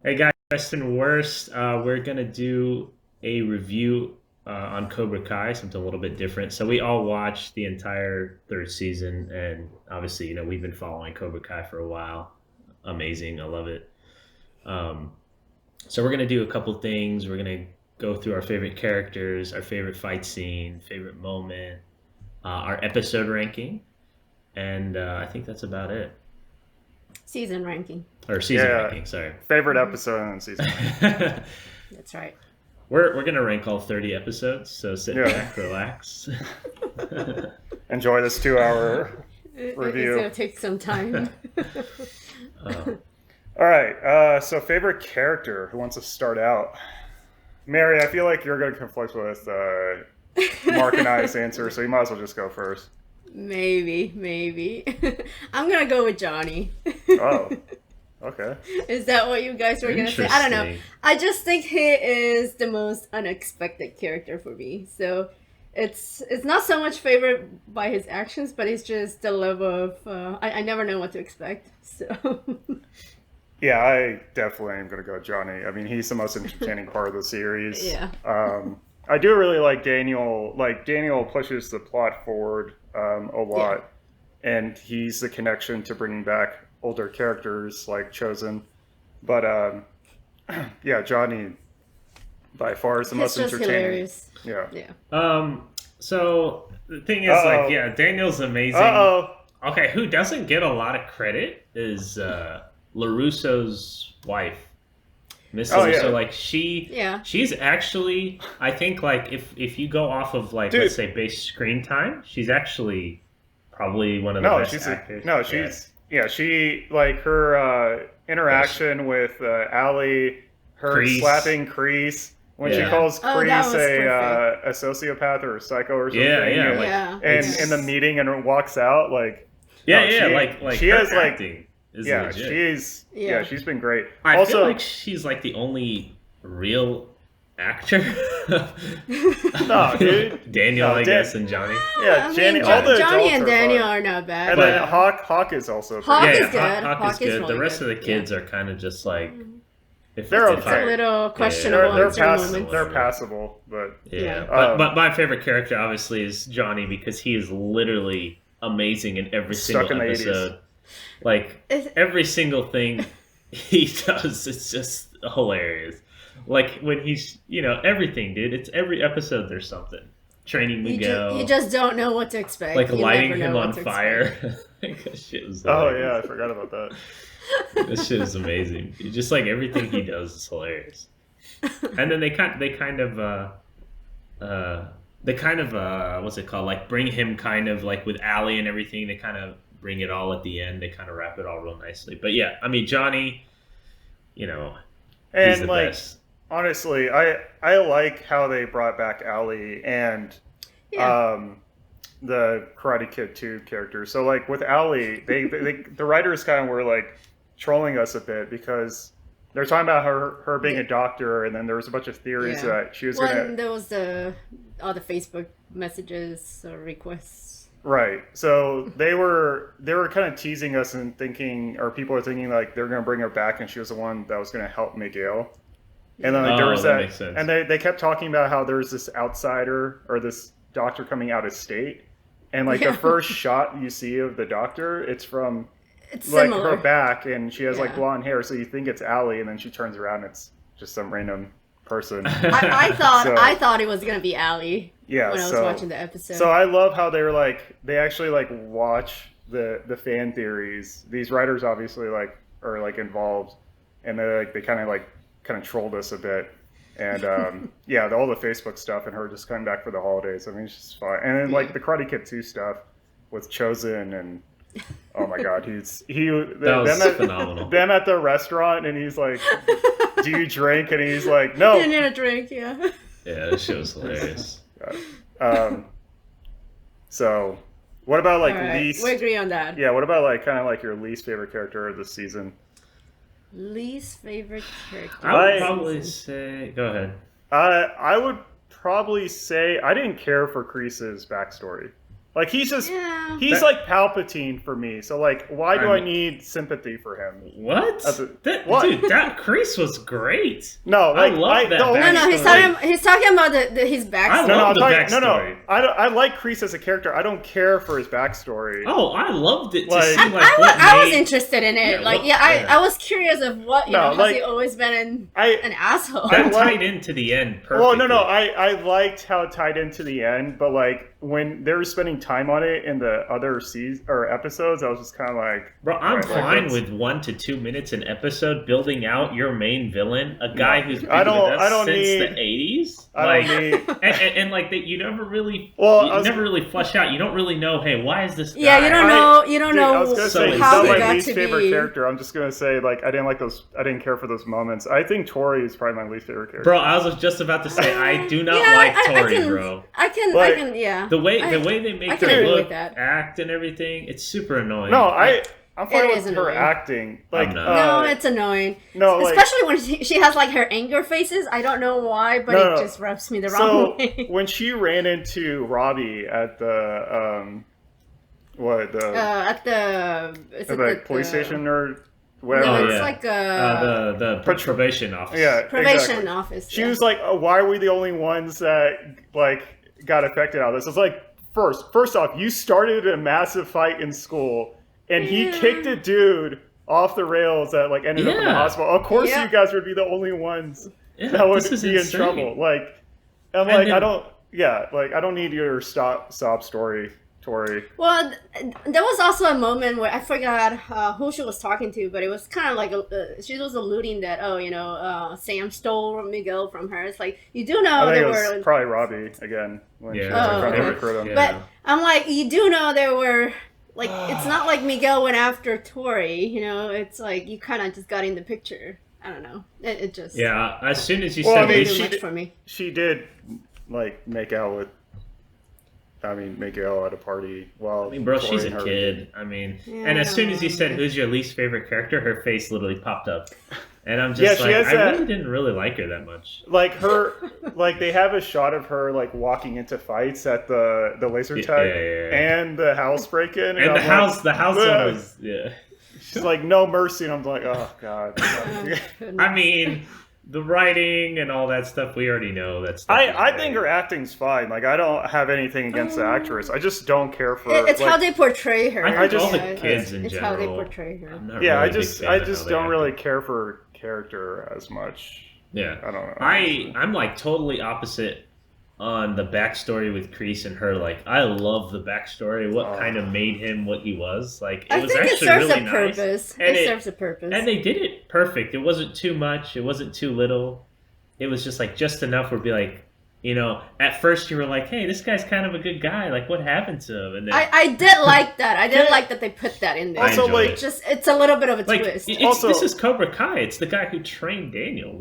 Hey guys, best and worst. We're gonna do a review on Cobra Kai, something a little bit different. So we all watched the entire third season, and obviously, we've been following Cobra Kai for a while. Amazing, I love it. Um, so we're gonna do a couple things. We're gonna go through our favorite characters, our favorite fight scene, favorite moment, our episode ranking, and I think that's about it. Season ranking. Or season Yeah, ranking, sorry. favorite Hmm. episode in season ranking. That's right. We're gonna rank all 30 episodes, so sit Yeah, back, relax. enjoy this 2 hour It's review. gonna take some time. uh, All right, so favorite character. Who wants to start out? Mary, I feel like you're going to conflict with Mark and I's answer, so you might as well just go first. Maybe. I'm gonna go with Johnny. Oh, okay. Is that what you guys were gonna say? I don't know. Interesting. I just think he is the most unexpected character for me. So it's not so much favorite by his actions, but it's just the level of I never know what to expect. So Yeah, I definitely am going to go Johnny. I mean, he's the most entertaining part of the series. yeah, I do really like Daniel. Like, Daniel pushes the plot forward a yeah. lot, and he's the connection to bringing back older characters like Chosen. But yeah, Johnny by far is the He's most just entertaining. hilarious. Yeah. Yeah. so the thing is, like, Uh-oh. yeah, Daniel's amazing. Uh-oh. Okay, who doesn't get a lot of credit is LaRusso's wife, Miss Oh, LaRusso. yeah. Like, Yeah. she's actually, I think, like, if you go off of, like, let's Dude. say base screen time, she's actually probably one of the No, best actors. no, Yeah. yeah, she like her Yeah, interaction with Ali, her Kreese. slapping Kreese when she Yeah. calls Oh, that Kreese was perfect. a sociopath or a psycho or something, Yeah, yeah, and, like, Yeah. and it's in the meeting and walks out like yeah, no, yeah, she like she her has like acting is yeah, legit. Yeah. she's been great. I feel Also, like she's like the only real actor. no, dude, Daniel, no, I guess, and Johnny. yeah, I Jenny, mean, all the Johnny adults and are Daniel fun. are not bad. And But then Hawk is also Hawk pretty Yeah, is yeah, good. Hawk is Hawk is good. The really rest good. of the kids are kind of just like, They're if It's a okay. little yeah, questionable they're in certain pass moments. they're passable, but yeah. Yeah. But my favorite character obviously is Johnny because he is literally amazing in every stuck single in the 80s. episode. Like It's- every single thing he does, it's just hilarious. Like when he's, everything, dude. It's every episode there's something. Training you Miguel, just don't know what to expect. like You lighting never him know on what to fire. Like, that shit was Oh hilarious. yeah, I forgot about that. This shit is amazing. Just like everything he does is hilarious. And then what's it called? Like bring him kind of like with Allie and everything. They kind of bring it all at the end. They kind of wrap it all real nicely. But yeah, I mean Johnny, you know, he's And the like best. honestly, I like how they brought back Ali and Yeah. um the Karate Kid 2 character. So like with Ali, they the writers kind of were like trolling us a bit because they're talking about her being a doctor, and then there was a bunch of theories Yeah. that she was When gonna there was all the Facebook messages or requests. right. So they were kind of teasing us and thinking, or people are thinking like they're gonna bring her back, and she was the one that was gonna help Miguel. And then like, there Oh, was that that, makes sense. and they kept talking about how there's this outsider or this doctor coming out of state, and like the Yeah. first shot you see of the doctor, it's from It's like similar. her back, and she has like Yeah. blonde hair, so you think it's Allie, and then she turns around, and it's just some random person. I thought So- I thought it was gonna be Allie Yeah, when I was so watching the episode. so I love how they actually like watch the fan theories. These writers obviously like are like involved, and they kind of trolled us a bit. And yeah, all the Facebook stuff and her just coming back for the holidays. I mean, it's just fun. And then like the Karate Kid 2 stuff with Chosen, and oh my God, That was phenomenal. them at the restaurant, and he's like, "Do you drink?" And he's like, "No." You need a drink, yeah. Yeah, this shit was hilarious. Um, so, what about like All right, least? we agree on that. Yeah, what about like kind of like your least favorite character of the season? Least favorite character. I would I- probably say. Go ahead. I would probably say I didn't care for Kreese's backstory. Like he's just Yeah. he's like Palpatine for me. So like, why do I need sympathy for him? What? What? Dude, that Kreese was great. No, like I love that. No, he's talking about his backstory. I love the backstory. I like Kreese as a character. I don't care for his backstory. Oh, I loved it. Like, I was interested in it. Yeah, I was curious of what has he always been an asshole? That tied into the end perfectly. Well, no, I liked how it tied into the end, but like when they were spending time on it in the other seasons or episodes, I was just kind of like, bro, I'm fine with 1 to 2 minutes an episode building out your main villain, a guy who's been with us since the 80s. And like that, you never really, never really flushed out. You don't really know. Hey, why is this guy? Yeah, you don't know. I was gonna say he's not my least favorite character. I'm just gonna say like I didn't care for those moments. I think Tori is probably my least favorite character. Bro, I was just about to say I do not like Tori, bro. I can, yeah. The way they make her look, act, and everything, it's super annoying. No, I'm fine with her acting. Like, no, it's annoying. No, especially when she has like her anger faces. I don't know why, but it just rubs me the wrong way. When she ran into Robbie at the at the police station or whatever. No, it's like the probation office. Yeah, probation office. She was like, "Why are we the only ones that like got affected out of this?" It's like, first off, you started a massive fight in school, and he kicked a dude off the rails that like ended up in the hospital. Of course, you guys would be the only ones that would be in trouble. Like, I'm like, I don't need your sob story, Tori. Well, there was also a moment where I forgot who she was talking to, but it was kind of like she was alluding that Sam stole Miguel from her. It's like you do know there were probably Robbie again when she was trying to recruit him. But I'm like, you do know there were like it's not like Miguel went after Tori. It's like you kind of just got in the picture. I don't know. It just As soon as you said she did like make out at a party. Well, bro, she's a kid. And as soon as you said, "Who's your least favorite character?" her face literally popped up, and I'm just I really didn't really like her that much. Like her, like they have a shot of her like walking into fights at the laser tag and the house break-in, and the house one was She's like no mercy, and I'm like, oh god. The writing and all that stuff, we already know that stuff. I think her acting's fine. Like, I don't have anything against the actress. I just don't care for it's how they portray her. I think all the kids in general. It's how they portray her. I just don't really care for her character as much. Yeah. I don't know. I'm like totally opposite on the backstory with Kreese and her. Like, I love the backstory, what kind of made him what he was. Like, it was actually really nice. It serves a purpose. And they did it perfect. It wasn't too much. It wasn't too little. It was just like just enough where be like, at first you were like, hey, this guy's kind of a good guy. Like, what happened to him? And then, I did like that. I did like that they put that in there. Also, like, it's a little bit of a twist. This is Cobra Kai. It's the guy who trained Daniel,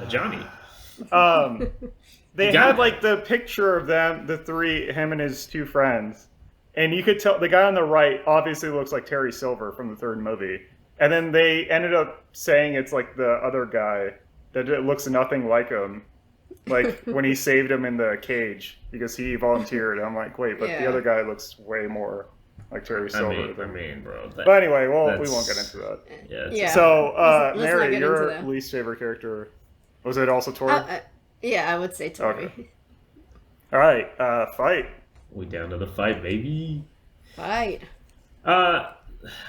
Johnny. They had like the picture of them, him and his two friends, and you could tell the guy on the right obviously looks like Terry Silver from the third movie. And then they ended up saying it's like the other guy that it looks nothing like him, like when he saved him in the cage because he volunteered. I'm like, wait, but the other guy looks way more like Terry Silver. Bro. But anyway, we won't get into that. Yeah. So, Mary, your least favorite character, was it also Tori? Yeah, I would say Tori. Okay. All right, fight. We down to the fight, baby. Fight. I'll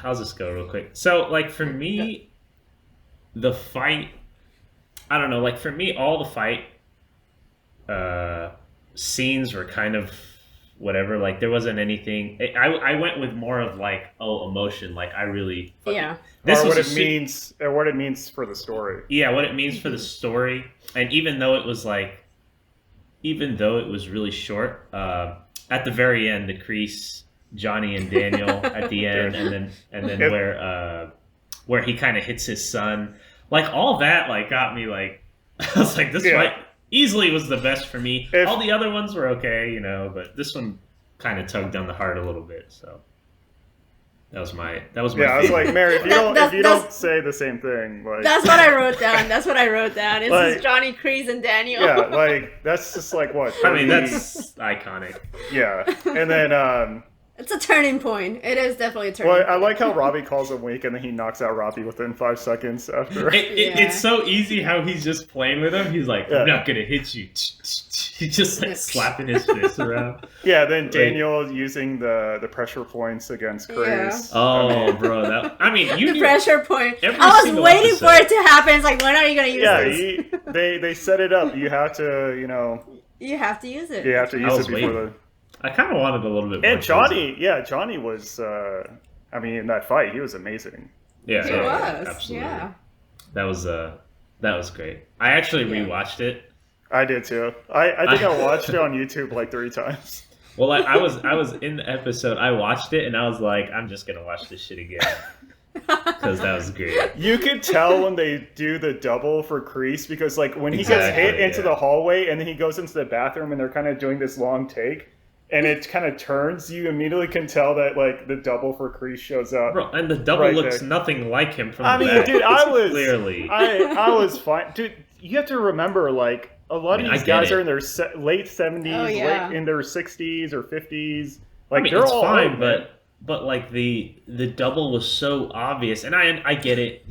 just go real quick. So, like, for me, the fight, I don't know, like, for me, all the fight scenes were kind of whatever. Like, there wasn't anything. I went with more of, like, emotion. Like, I really... What it means for the story. Yeah, what it means for the story. And even though it was really short, at the very end, the Kreese, Johnny and Daniel at the end, and then where he kind of hits his son, like all that, like got me like I was like, this fight easily was the best for me. All the other ones were okay, but this one kind of tugged on the heart a little bit. So That was my Yeah, I was favorite. like, Mary, if you don't say the same thing, like that's what I wrote down. That's what I wrote down. It's Like- just Johnny, Kreese, and Daniel. yeah, like that's just like what? I mean, 30 that's iconic. yeah. And then It's a turning point. It is definitely a turning well, point. I like how Robbie calls him weak, and then he knocks out Robbie within 5 seconds after. Yeah. It's so easy how he's just playing with him. He's like, I'm not gonna hit you. He's just like slapping his fists around. Yeah, then Daniel using the pressure points against Chris. Oh, bro, you the pressure point. every I was single waiting episode. for it to happen. It's like, when are you going to use this? they set it up. You have to, You have to use it. you have to use it before waiting. I kind of wanted a little bit more. And Johnny was, I mean, in that fight, he was amazing. Yeah, He was. absolutely. Yeah. That was great. I actually rewatched it. I did too. I think I watched it on YouTube like 3 times. Well, I was in the episode. I watched it and I was like, I'm just gonna watch this shit again because that was great. You could tell when they do the double for Kreese because, like, when he gets hit into the hallway and then he goes into the bathroom and they're kind of doing this long take and it kind of turns, you immediately can tell that, like, the double for Kreese shows up. Bro, and the double Right looks there. nothing like him from I the mean, back. dude, Clearly. I was fine. Dude, you have to remember, like, a lot of I these get guys it. are in their late 70s, Oh, yeah. late in their 60s or 50s. Like, I mean, they're it's all fine, old, man. but like the double was so obvious, and I get it.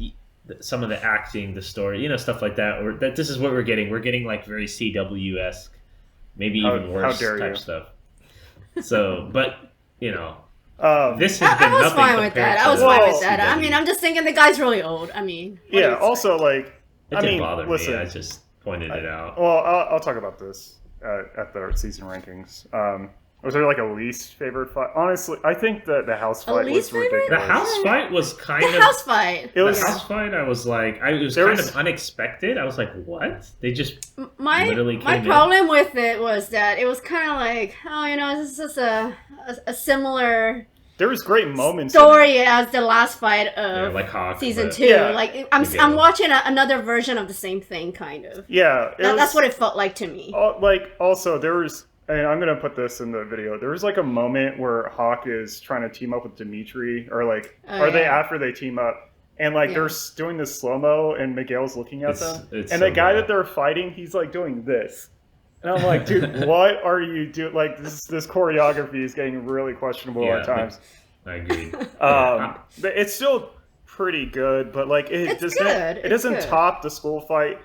Some of the acting, the story, stuff like that. Or that this is what we're getting. We're getting like very CW-esque, maybe even worse dare type you. stuff. So, but this has I been was nothing fine with compared that. to I was fine Well, with that. I CW. mean, I'm just thinking the guy's really old. I mean, what do you Yeah, expect? also, like, It I didn't mean, bother listen. me. I just pointed it out. Well, I'll talk about this at the season rankings. Was there like a least favorite fight? Honestly, I think that the house fight was least favorite? ridiculous. The house fight was kind The of house fight. It was the house fight. I was like, it was There kind was- of unexpected. I was like, what? They just My literally my came in. problem with it was that it was kind of like, this is just a similar there was great moments. in it. story as the last fight of like Hawk, season but- 2. Yeah. Like, We I'm get I'm it. watching another version of the same thing, kind of. Yeah, That's what it felt like to me. Like, also there was, and I'm gonna put this in the video. There was like a moment where Hawk is trying to team up with Dimitri, or like, Oh, they yeah. after they team up, and like Yeah. they're doing this slow mo, and Miguel's looking at It's- them, it's and so the guy bad. that they're fighting, he's like doing this. And I'm like, dude, what are you doing? Like, this choreography is getting really questionable Yeah, at times. I agree. But it's still pretty good, but like It's doesn't good. it It's doesn't good. top the school fight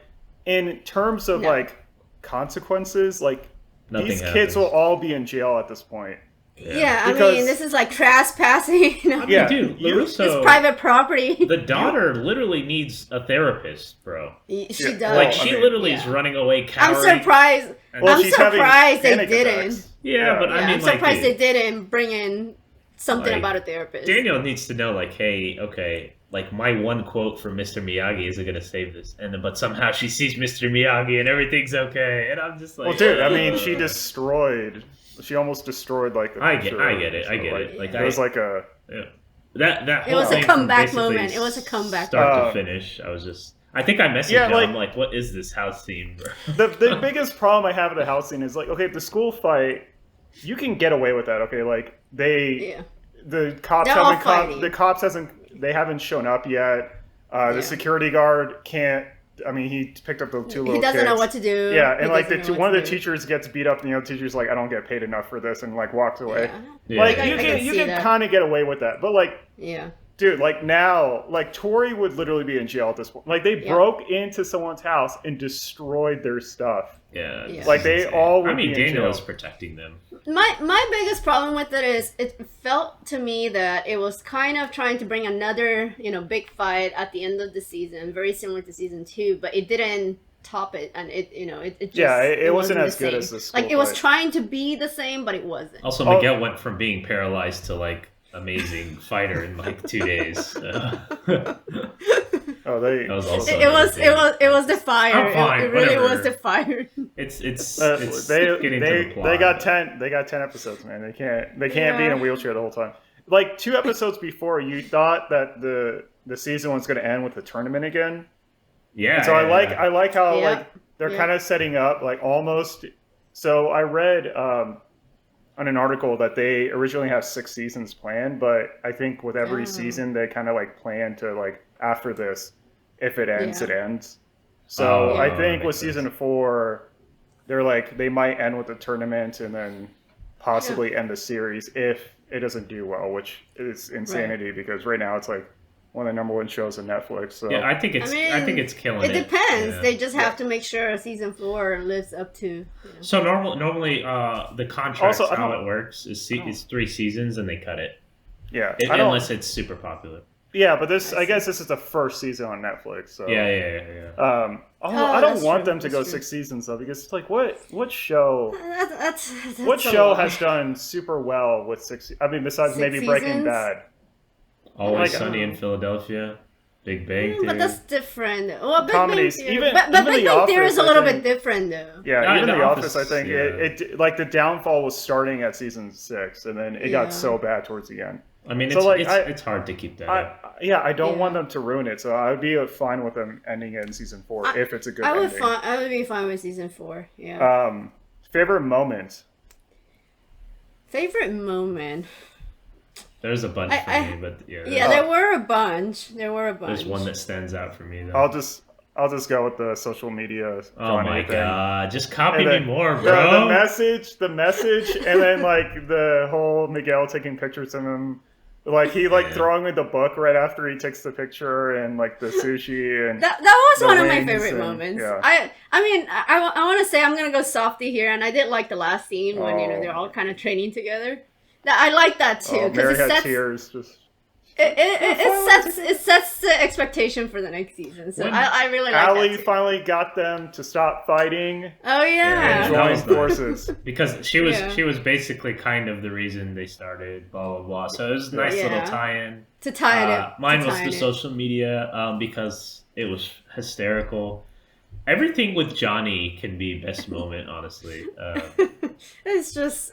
in terms of No. like consequences. Like Nothing these happens. kids will all be in jail at this point. Yeah, I Because- mean, this is like trespassing. Yeah, dude, It's LaRusso, private property. the daughter literally needs a therapist, bro. She Yeah. does. Well, Like I she mean- literally is Yeah. running away, I'm cowering. surprised. and- Well, I'm she's having surprised they panic didn't. attacks. Yeah, but Yeah, I mean, I'm surprised like, they didn't bring in something Like, about a therapist. Daniel needs to know, like, hey, okay, like my one quote from Mr. Miyagi isn't gonna save this, but somehow she sees Mr. Miyagi and everything's okay, and I'm just like, Well, dude, I mean, she almost destroyed like the I picture. get it. Like, It was like a that It whole was a thing from comeback basically moment. It was a comeback start to finish. I was just, I think I messaged Yeah, him. like- I'm like, what is this house scene, bro? the biggest problem I have with the house scene is like, okay, the school fight, you can get away with that. Okay, like Yeah. the cops They're all haven't come, fighting. the cops haven't shown up yet. Yeah. The security guard can't. I mean, he picked up the two little He doesn't know kids. what to do. Yeah, and He like doesn't know one what of the to do. teachers gets beat up, and the other teacher's like, "I don't get paid enough for this," and like walks away. Yeah. Yeah. Like I you can can see that. kind of get away with that, but like, Yeah. dude, like now, like Tori would literally be in jail at this point. Like they Yeah. broke into someone's house and destroyed their stuff. Yeah, Yeah. this Like, is they insane. all would I mean, be in Daniel jail. is protecting them. My biggest problem with it is it felt to me that it was kind of trying to bring another, big fight at the end of the season, very similar to season 2, but it didn't top it, and it just Yeah, it wasn't as the good same. as the school Like it was fight. trying to be the same, but it wasn't. Also, Oh. Miguel went from being paralyzed to like amazing fighter in like 2 days. that Oh, they. was also It was the fire. I'm fine, it really whatever. was the fire. It's they getting to the plot. they got 10 episodes, man. They can't be in a wheelchair the whole time. Like 2 episodes before, you thought that the season was going to end with the tournament again. Yeah. And so I like how Yeah. like they're Yeah. kind of setting up like almost. So I read on an article that they originally have 6 seasons planned, but I think with every Oh. season they kind of like plan to like after this, if it ends, Yeah. it ends. So Oh, I that think with makes sense. season 4, they're like they might end with the tournament and then possibly end the series if it doesn't do well, which is insanity because right now it's like one of the #1 shows on Netflix. So Yeah, I think mean, it's killing it it. depends. Yeah. They just have Yeah. to make sure season 4 lives up to. You know. So normally the contracts Also, I how don't- it works is I don't- is 3 seasons and they cut it. yeah, I don't. Unless it's super popular. Yeah, but this I I guess see. this is the first season on Netflix. So Yeah. I don't that's want true, them to that's go true. 6 seasons though, because it's like what show That's what a show lot. has done super well with 6? I mean, besides 6 maybe Breaking seasons? Bad. Always Like, Sunny in Philadelphia, Big Bang Theory. But that's different. Well, Big Comedies, Bang Theory, even- but even Big The Bang Theory is a Office, I little think- bit different though. Yeah, even The The Office, Office, I think yeah. it like the downfall was starting at season 6, and then it Yeah. got so bad towards the end. I mean, So, it's like, it's hard to keep that up. I don't Yeah. want them to ruin it, so I would be fine with them ending it in season 4 if it's a good I would ending. I would be fine with season 4. Yeah. Favorite moment? Favorite moment. There's a bunch for I- me, but yeah, Yeah, there were a bunch. There were a bunch. there's one that stands out for me though. I'll just go with the social media. Oh Johnny my thing. god, just copy And me then more, the bro. message, and then like the whole Miguel taking pictures of him, like he like Yeah. throwing me the book right after he takes the picture, and like the sushi and That was the one of my wings favorite and- moments. yeah. I mean, I want to say I'm gonna go softy here, and I did like the last scene when Oh. they're all kind of training together. I like that too oh, because Mary it had sets tears. Just it sets the expectation for the next season. So When I really like Allie that too. finally got them to stop fighting Oh and yeah. that join was nice. forces. Because Yeah. she was basically kind of the reason they started, blah blah blah. So it was a nice Yeah. little tie-in. To tie it up. Mine to was tie the it in. social media because it was hysterical. Everything with Johnny can be best moment, honestly. It's just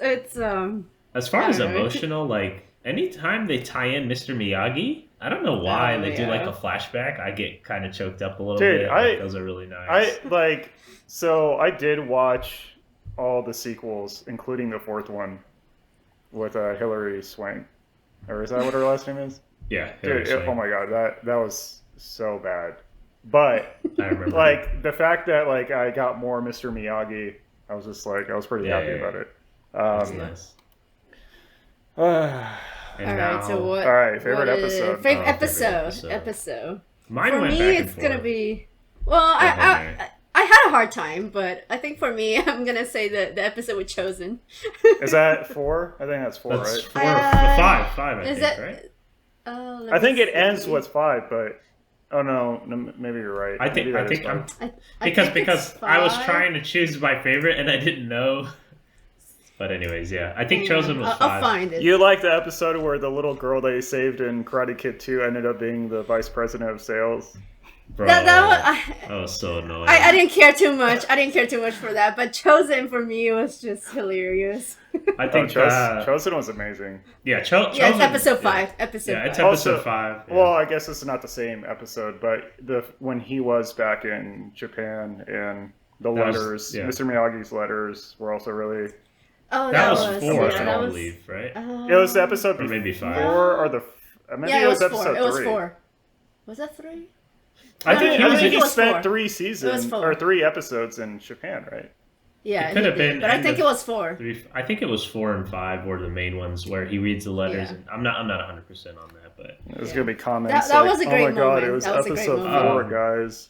As far I as don't know. emotional, like anytime they tie in Mr. Miyagi, I don't know why Oh, they do like yeah. a flashback. I get kind of choked up a little Dude, bit. Like, those are really nice. I did watch all the sequels, including the 4th one with Hillary Swank, or is that what her last name is? Yeah, Dude, seriously. oh my god, that was so bad. But I remember. like the fact that like I got more Mr. Miyagi, I was just like I was pretty Yeah, happy yeah, about yeah. it. That's Um, nice. uh, And all now, right. So what? All right, favorite what is- episode. Favorite Oh, favorite episode. episode. Mine For went me, back and it's gonna forth. be. Well, ahead, Mary. I had a hard time, but I think for me, I'm gonna say the episode with Chosen. is that 4? I think that's 4, That's right? 4, Uh, 5, I Is think, that? right? I think it see. ends with 5, but oh no, maybe you're right. I think Maybe that I is think I'm 5. because I was five. trying to choose my favorite and I didn't know. But anyways, yeah, I think Chosen was 5. I'll find it. You like the episode where the little girl they saved in Karate Kid 2 ended up being the vice president of sales? Bro, that was so annoying. I didn't care too much. I didn't care too much for that, but Chosen for me was just hilarious. I think Chosen was amazing. yeah, Yeah, it's Chosen, episode yeah. 5. Episode Yeah, it's 5. episode Also- 5. Yeah. Well, I guess it's not the same episode, but when he was back in Japan and the That was- letters, yeah. Mr. Miyagi's letters were also really. Oh, that was was 4, yeah, I that was. believe, right? It was the episode Or maybe before, 5. or the maybe Yeah, it was 4. episode It was 3. 4. Was that 3? I No, think no, I no, think it he was spent 4. 3 It was seasons 4. or 3 episodes in Japan, right? Yeah, It could he have did, been but I end think of it was 4. I think it was 4 and 5 were the main ones where he reads the letters. Yeah. And I'm not 100% on that, but There's Yeah. gonna be comments That like, was a great "Oh my god, moment. it was That was a great episode moment. 4, guys."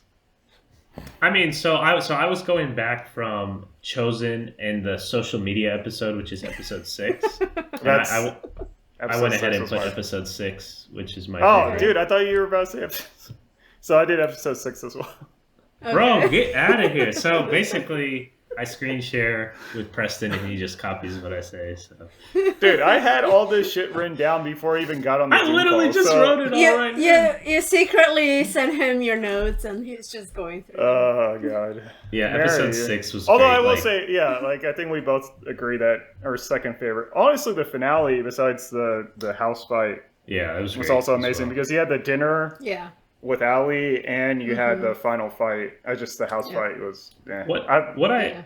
I mean, so I was going back from Chosen and the social media episode, which is episode 6. And That's I went ahead 6 and was put mine. episode 6, which is my Oh, favorite. dude, I thought you were about to say episode. So I did episode 6 as well. Bro, Okay. get out of here. So basically, I screen share with Preston and he just copies what I say. So Dude, I had all this shit written down before I even got on the I Zoom literally call, just so- wrote it all right now. You secretly sent him your notes, and he's just going through. Oh god. Yeah, Mary. episode 6 was Although great. I will like, say, yeah, like I think we both agree that our second favorite, honestly, the finale, besides the house fight, yeah, it was was great also as amazing well. because you had the dinner Yeah. with Ali and you had Mhm. the final fight. Just the house Yeah. fight was. What I what I Yeah.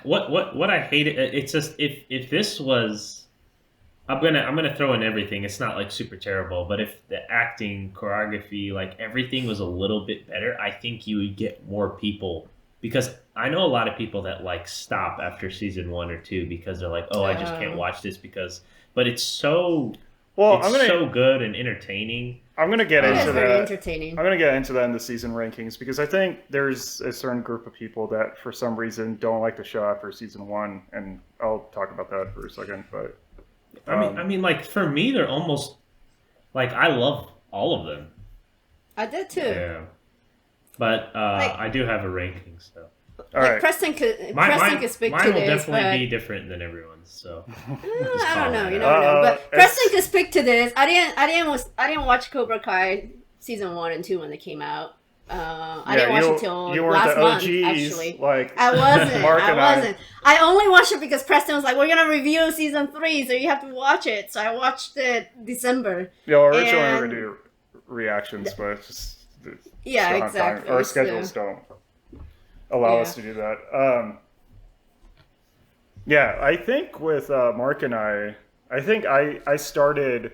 what I hate it's just if this was I'm gonna throw in everything. It's not like super terrible, but if the acting, choreography, like everything was a little bit better, I think you would get more people. Because I know a lot of people that like stop after season 1 or 2 because they're like, oh, I just can't watch this because. But Well, it's so good and entertaining. I'm gonna get It into is very that. entertaining. I'm gonna get into that in the season rankings because I think there's a certain group of people that for some reason don't like the show after season 1, and I'll talk about that for a second. But I mean, like for me, they're almost like I love all of them. I did too. Yeah, but Like- I do have a ranking, so all Like right, Preston could speak mine to will this, definitely but be different than everyone's. So I don't know. You know. never know. But it's- Preston could speak to this. I didn't watch Cobra Kai season 1 and 2 when they came out. I didn't watch it till you weren't last the month. OGs, Actually, like I wasn't. Mark I and I. wasn't. I only watched it because Preston was like, "We're gonna review season 3, so you have to watch it." So I watched it December. Yeah, originally we were And- gonna do reactions, but it's just Yeah, don't have time. exactly. Our So- schedules don't allow Yeah. us to do that. Yeah, I think with Mark and I think I started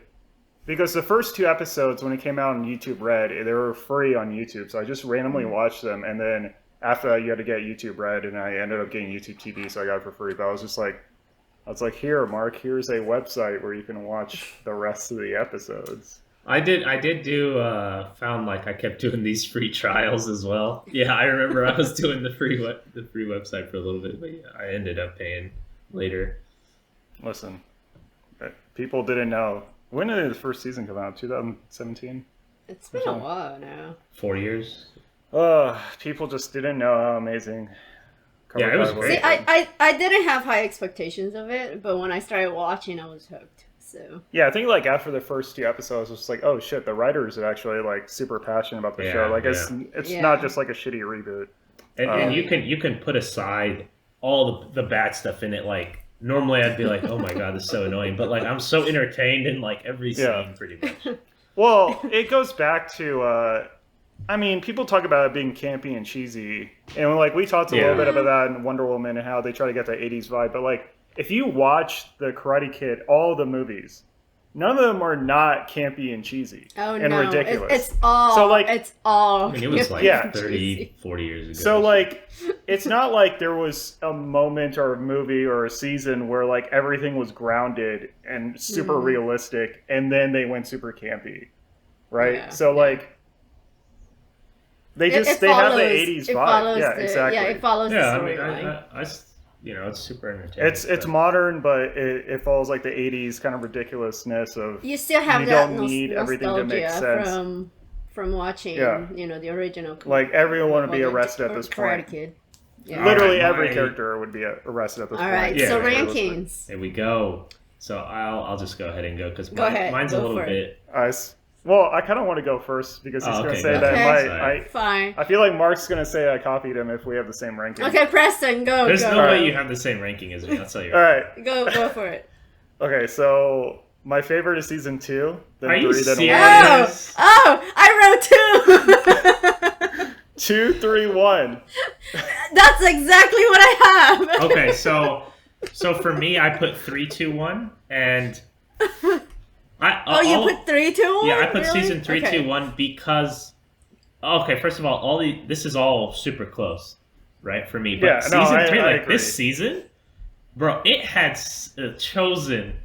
because the first 2 episodes when it came out on YouTube Red, they were free on YouTube, so I just randomly watched them, and then after that you had to get YouTube Red, and I ended up getting YouTube TV, so I got it for free. But I was like, here, Mark, here's a website where you can watch the rest of the episodes. I did do found like I kept doing these free trials as well. Yeah, I remember I was doing the free website for a little bit, but yeah, I ended up paying later. Listen, people didn't know. When did the first season come out? 2017? It's been a while now. 4 years. People just didn't know how amazing Cobra Yeah, it was Kai great. See, I didn't have high expectations of it, but when I started watching, I was hooked. So Yeah, I think like after the first 2 episodes, it was like, oh shit, the writers are actually like super passionate about the Yeah, show. Like yeah. it's Yeah. not just like a shitty reboot. And you can put aside all the bad stuff in it. Like normally I'd be like, oh my god, this is so annoying. But like I'm so entertained in like every scene Yeah. pretty much. Well, it goes back to, I mean, people talk about it being campy and cheesy, and like we talked a little bit about that in Wonder Woman and how they try to get the '80s vibe. But like, if you watch the Karate Kid, all the movies, none of them are not campy and cheesy and no, ridiculous. It's all. So, like- it's all. I mean, it was like Yeah. 30, 40 years ago. So like, it's not like there was a moment or a movie or a season where like everything was grounded and super realistic, and then they went super campy, right? Yeah, So yeah. like, they It have the follows- '80s it vibe. follows Yeah, the- exactly. Yeah, it follows yeah, the I mean, storyline. you know, it's super entertaining. It's so. modern, but it follows like the '80s kind of ridiculousness of You still have you that don't need everything to make nostalgia sense. from watching, Yeah. you know, the original. Like, everyone would be well, the arrested at this Karate point. Kid. Yeah. All literally right, every my- character would be arrested at this All point. right, Yeah, so yeah. rankings. There we go. So I'll just go ahead and go because Go ahead, mine's go a little for it. bit. Well, I kind of want to go first because he's Oh, going to okay, say go that ahead. I Fine. I feel like Mark's going to say I copied him if we have the same ranking. Okay, Preston, go. There's go. no way you have the same ranking as me. I'll tell you. All right. Go for it. Okay, so my favorite is season 2, then Are you 3, then serious? 1. Yes. Oh, I wrote 2. 2, 3, 1. That's exactly what I have. Okay, so for me, I put 3, 2, 1, and Oh, you put 3, 2, 1? yeah, I put Really? season 3, Okay. 2, 1 because okay, first of all this is all super close, right, for me. But Yeah, no, season 3, I like agree. this season, bro, it had chosen.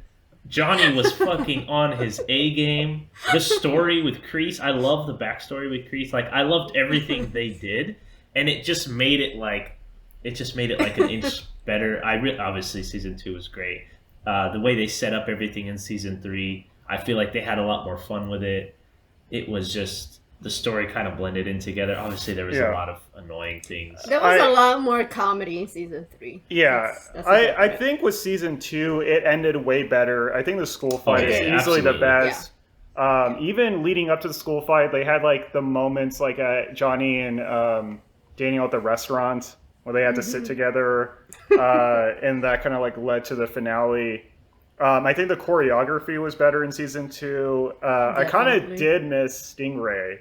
Johnny was fucking on his A game. The story with Kreese, I love the backstory with Kreese. Like I loved everything they did, and it just made it like an inch better. Obviously season 2 was great. The way they set up everything in season 3, I feel like they had a lot more fun with it. It was just the story kind of blended in together. Obviously, there was Yeah. a lot of annoying things. There was I- a lot more comedy in season 3. Yeah, That's I think with season 2, it ended way better. I think the school fight yeah, is easily the absolutely. best. Even leading up to the school fight, they had like the moments like Johnny and Daniel at the restaurant where they had to sit together, and that kind of like led to the finale. I think the choreography was better in season 2. I kind of Definitely. did miss Stingray.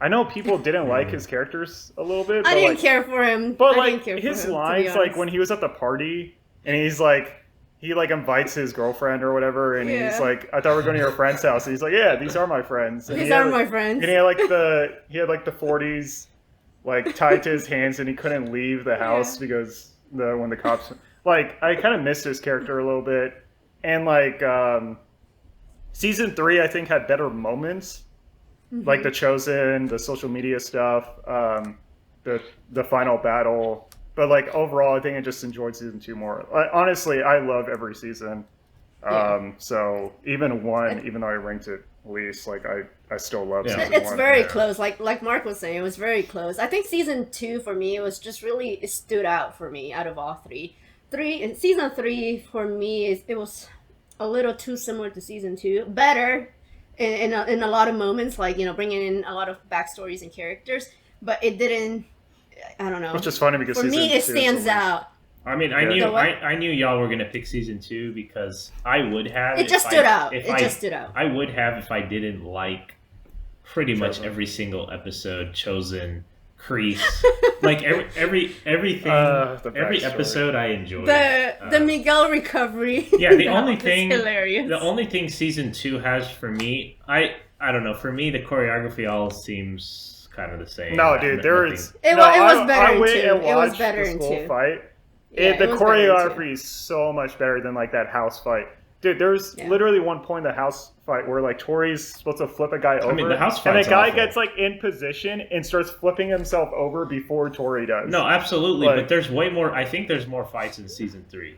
I know people didn't like his characters a little bit. I but, didn't like, care for him. But I like didn't care for his him, to be lines, like honest. when he was at the party and he's like, he like invites his girlfriend or whatever, and he's Yeah. like, "I thought we were going to your friend's house." And he's like, "Yeah, these are my friends." And These he had, are like- my friends. And he had like the 40s like tied to his hands, and he couldn't leave the house Yeah. because when the cops like I kind of missed his character a little bit, and like season 3 I think had better moments. Like the Chosen, the social media stuff, the final battle. But like overall, I think I just enjoyed season 2 more. Honestly, I love every season. Yeah. So even 1, even though I ranked it least, like I still love Yeah. season It's 1. very Yeah. close. Like Mark was saying, it was very close. I think season 2 for me was just really it stood out for me out of all three. Season 3 for me it was a little too similar to season 2. Better in a lot of moments, like bringing in a lot of backstories and characters, but it didn't. I don't know. Which is funny because For season me, 2 it is stands the least. out. I mean, I Yeah. knew The what? I knew y'all were gonna pick season 2 because I would have. It just if stood I- out. if It I- just stood out. I would have if I didn't like pretty much Chosen. every single episode. Chosen, Crease, like everything. The Every backstory. episode I enjoyed. The Miguel recovery. Yeah, the That only was thing hilarious. the only thing season 2 has for me, I don't know. For me, the choreography all seems kind of the same. No, dude, there Nothing- is. It no, was better I in went 2. and It was watched better this in whole 2. fight. Yeah, The it was better in 2. choreography is so much better than like that house fight. Dude, there's Yeah. literally one point in the house fight where like Tori's supposed to flip a guy over, mean, the house and the fight's guy awful. gets like in position and starts flipping himself over before Tori does. No, absolutely, Like- but there's way more. I think there's more fights in season 3.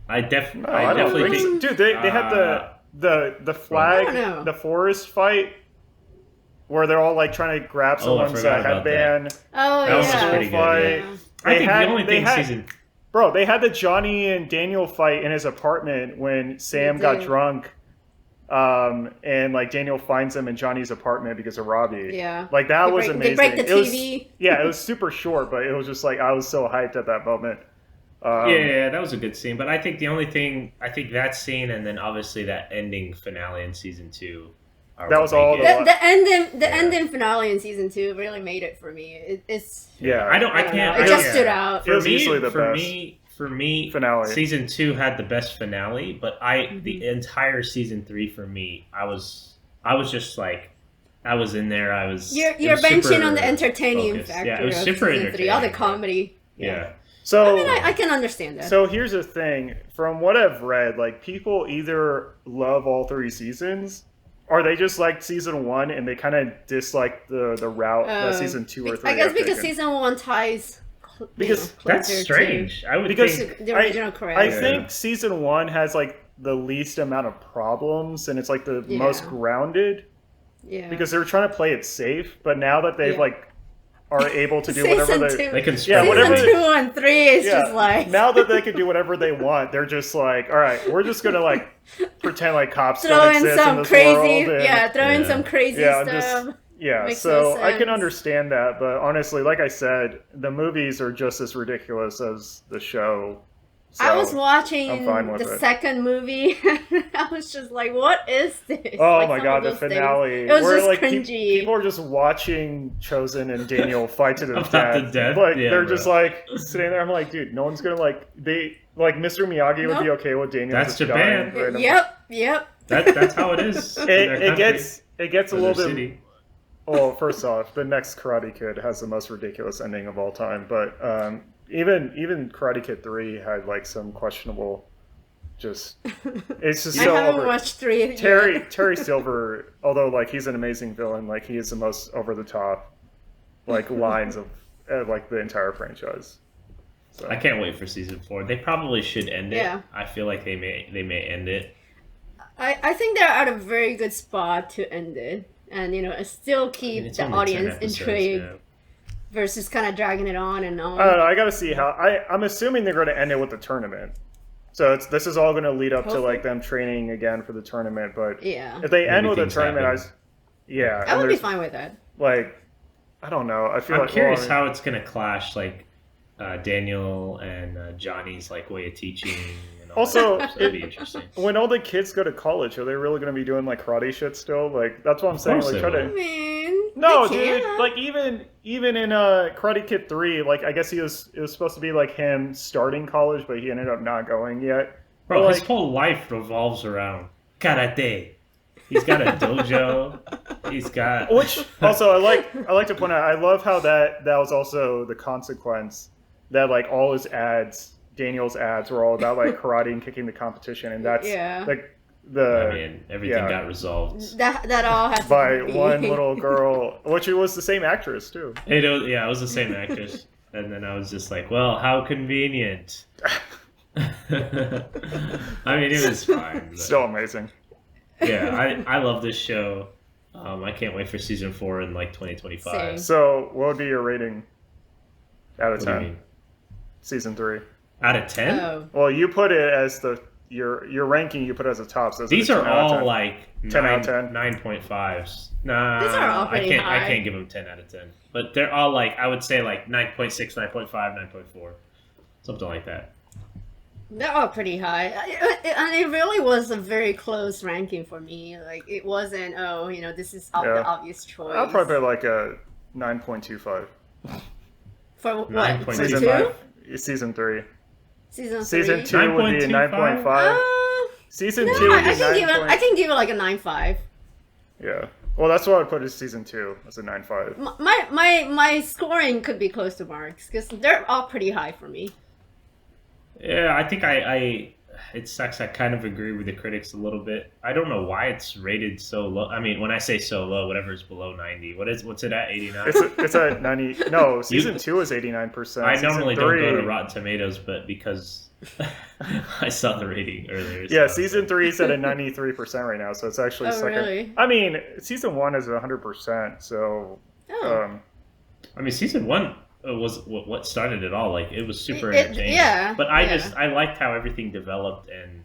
I No, I don't definitely think so. think. Dude, they had the flag, I don't know. the forest fight, where they're all like trying to grab Oh, I someone's forgot about headband. Oh That was yeah. pretty good, Fight. Yeah. I They think had- the only they thing had- season. Bro, they had the Johnny and Daniel fight in his apartment when Sam They got did. drunk. And like Daniel finds him in Johnny's apartment because of Robbie. Yeah. Like that was They amazing. break the It was- TV. yeah, it was super short, but it was just like I was so hyped at that moment. Yeah, that was a good scene. But I think the only thing, I think that scene, and then obviously that ending finale in season 2. are That what was all make the- it- The Yeah. ending finale in season 2 really made it for me. It's Yeah. I don't. I I don't can't. know. It I just can't- stood out. It For was me, easily the for best me, for me, finale. season 2 had the best finale, but Mm-hmm. the entire season 3 for me, I was just like, I was in there. I was. You're it was benching super on the entertaining focused. factor Yeah, it was of super season 3, all the entertaining. comedy. Yeah. So I mean, I can understand that. So here's the thing. From what I've read, like people either love all 3 seasons, or they just like season 1 and they kind of dislike the route that season 2 or 3. I guess have because taken. season 1 ties. Because That's closer strange. I would Because- think. to the original crowd. I Yeah. think season 1 has like the least amount of problems and it's like the Yeah. most grounded yeah. because they were trying to play it safe, but now that they've Yeah. like are able to do Season whatever 2. They can Yeah, spread whatever Season they- 2 and 3 is just like now that they can do whatever they want, they're just like, all right, we're just gonna like pretend like cops throw don't in exist in some this crazy, world. throw in Yeah. some crazy Yeah, I'm stuff. just- Yeah, Makes so no I can sense. understand that, but honestly, like I said, the movies are just as ridiculous as the show. So, I was watching I'm fine with the it. second movie. I was just like, "What is this?" oh Like, my some god, of the those things. finale! It was where just like cringy. people are just watching Chosen and Daniel fight to the About death. the death? Like Yeah, they're bro. just like sitting there. I'm like, dude, no one's gonna like they like Mr. Miyagi would be Nope. okay with Daniel. That's just Japan. dying randomly. Yep. That's how it is. in their It country, gets a or little their bit. city. Well, first off, the next Karate Kid has the most ridiculous ending of all time. But even Karate Kid 3 had like some questionable. Just it's just I so haven't over. watched 3 yet. Terry Silver, although like he's an amazing villain, like he is the most over the top like lines of like the entire franchise. So I can't wait for season 4. They probably should end it. Yeah. I feel like they may end it. I think they're at a very good spot to end it, and still I keep mean, it's the only 10 audience episodes, intrigued yeah. versus kind of dragging it on and on. I don't know. I got to see how. I'm assuming they're going to end it with the tournament. So this is all going to lead up to Hopefully. like them training again for the tournament. But Yeah, if they end Maybe with a things tournament, happen. yeah, I and would be there's, fine with that. like I don't know. I feel I'm like curious well, how it's gonna clash, like Daniel and Johnny's like way of teaching. And all Also, that stuff, so that'd be interesting. when all the kids go to college, are they really going to be doing like karate shit still? Like that's what I'm saying. course Like they try will. I to. mean, No, They dude. can. Like even in Karate Kid 3, like I guess it was supposed to be like him starting college, but he ended up not going yet. But Bro, his like, whole life revolves around karate. He's got a dojo. He's got which also I like to point out, I love how that was also the consequence that like all his ads, Daniel's ads, were all about like karate and kicking the competition, and that's Yeah. like I the mean, everything yeah. got resolved. That all has by to be one little girl, which it was the same actress too. It was the same actress, and then I was just like, well, how convenient. I mean, it was fine. But Still amazing. yeah, I love this show. I can't wait for season 4 in like 2025. Same. So, what would be your rating out of What do you 10? mean? Season 3. Out of 10? Oh. Well, you put it as your ranking. You put it as a top. So These are all like 10 out of 10? 9.5s. Nah, These are all pretty I high. can't give them 10 out of 10. But they're all like, I would say like 9.6, 9.5, 9.4. Something like that. They're all pretty high. And it really was a very close ranking for me. Like, it wasn't, oh, this is Yeah. the obvious choice. I'll probably put like a 9.25. For what? 9.25. For Season two? Season 3. Season 3? Season 2 would be a 9.25? 9.5. Season 2 No, would be I can give it like a 9.5. Yeah. Well, that's what I would put as season 2 as a 9.5. My scoring could be close to Mark's because they're all pretty high for me. Yeah, I think it sucks. I kind of agree with the critics a little bit. I don't know why it's rated so low. I mean, when I say so low, whatever is below 90. What's it at? 89? It's at 90. No, season 2 is 89%. I Season normally 3, don't go to Rotten Tomatoes, but because I saw the rating earlier. Yeah, so- season 3 is at a 93% right now, so it's actually Oh, second. really? I mean, season 1 is 100%, so Oh. I mean, season 1 was what started it all. Like, it was super It- entertaining. yeah, But yeah. I liked how everything developed and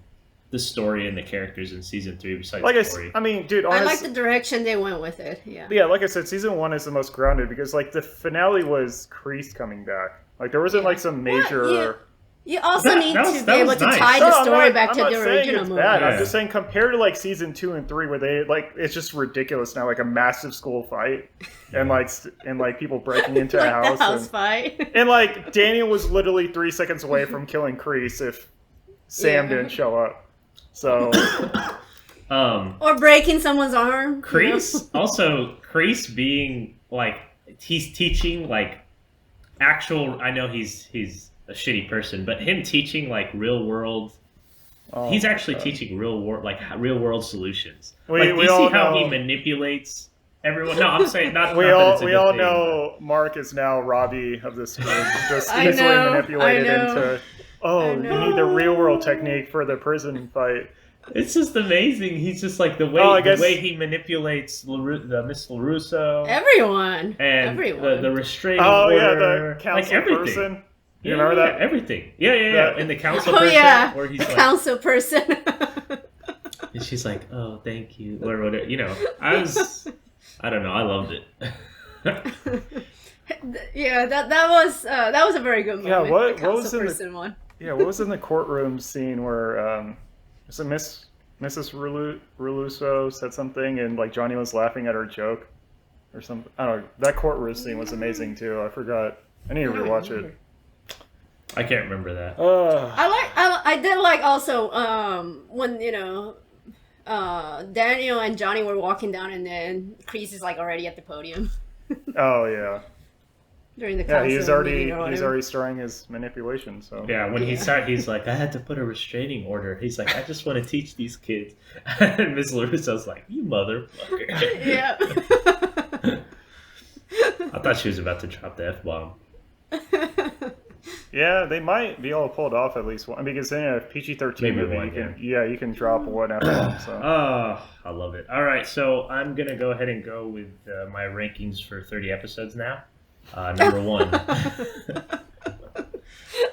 the story and the characters in season 3 besides like story. I mean, dude, I honestly, like the direction they went with it. Yeah. yeah, like I said, season 1 is the most grounded because like the finale was Kreese coming back. Like there wasn't like some major. You also need that to was be able nice. to tie No, the I'm story not- back I'm to not the saying original it's movie. bad. I'm Yeah. just saying compared to like season 2 and 3, where they like it's just ridiculous now, like a massive school fight and like people breaking into Like a house. the house fight. And like Daniel was literally 3 seconds away from killing Kreese if Sam Yeah. didn't show up. So Or breaking someone's arm. Kreese being like he's teaching like actual. I know he's a shitty person, but him teaching like real world. oh He's my actually God. teaching real world solutions. We- Like, do we you see all how he know- manipulates everyone? No, I'm saying not. We not that all it's a we good all thing, know Mark is now Robbie of this group, just I easily know, manipulated I know. into. Oh, I you know. need the real world technique for the prison fight. but it's just amazing. He's just like the way Oh, I guess- the way he manipulates the Miss Larusso Everyone. and Everyone. the restraining Oh order, yeah, the like council everything. person. You Yeah, remember yeah, that? everything. Yeah. That- And the council Oh person, yeah, where he's the like, council person. and she's like, "Oh, thank you," or whatever. I don't know. I loved it. Yeah, that was a very good Yeah, moment. what- the what was council in the- person one. Yeah, what was in the courtroom scene where was it Mrs. Reluso said something and like Johnny was laughing at her joke or something? I don't know. That courtroom scene was amazing too. I forgot. I need to rewatch it. I can't remember that. I did like also when Daniel and Johnny were walking down and then Kreese is like already at the podium Oh yeah, during the yeah. council He's already meeting or whatever. starting his manipulation. So Yeah, when he Yeah. started, he's like, I had to put a restraining order. He's like, I just want to teach these kids. And Miss Larusso's like, you motherfucker. Yeah. I thought she was about to drop the F-bomb. yeah, they might be able to pull it off at least one because in a PG-13 Maybe movie, one, you can drop one F-bomb. So Oh, I love it. All right, so I'm going to go ahead and go with my rankings for 30 episodes now. Number 1. I'm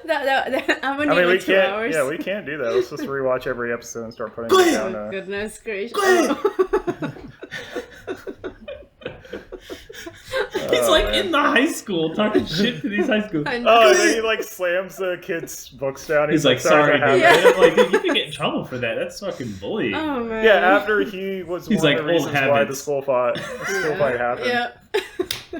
gonna I mean, need we like 2 can't. hours. Yeah, we can't do that. Let's just rewatch every episode and start putting Go it ahead. down. Oh, goodness gracious. He's like man. in the high school talking shit to these high schools. I know. Oh, and then he like slams the kid's books down. He's like, sorry, that dude. happened." And I'm like, dude, you can get in trouble for that. That's fucking bullying. Oh man. Yeah, after he was He's one like, of the old reasons why the habits. school fight happened. Yeah.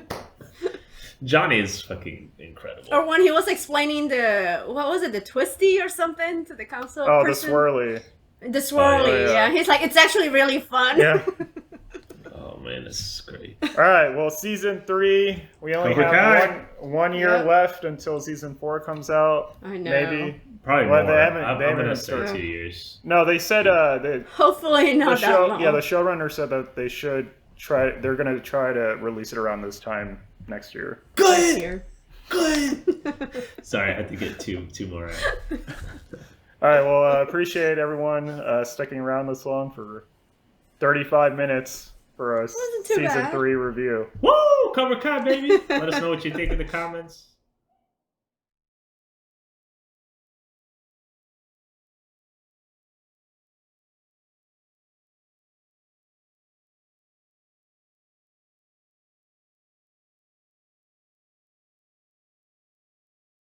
Johnny is fucking incredible. Or when he was explaining the twisty or something to the council. Oh, person. the swirly. The swirly, Oh, yeah. yeah. He's like, it's actually really fun. Yeah. Oh man, this is great. All right. Well, season 3. We only Cobra have Kai. one year Yep. left until season 4 comes out. I know. Maybe. Probably Well, more. they haven't- I'm they haven't gonna announced say it. 2 years. No, they said Hopefully the not that show. long. Yeah, the showrunner said that they should try. They're gonna try to release it around this time next year. Next year. Sorry, I had to get two more out. All right. Well, appreciate everyone sticking around this long for 35 minutes for a Wasn't too season bad. 3 review. Woo! Cobra Kai, baby! Let us know what you think in the comments.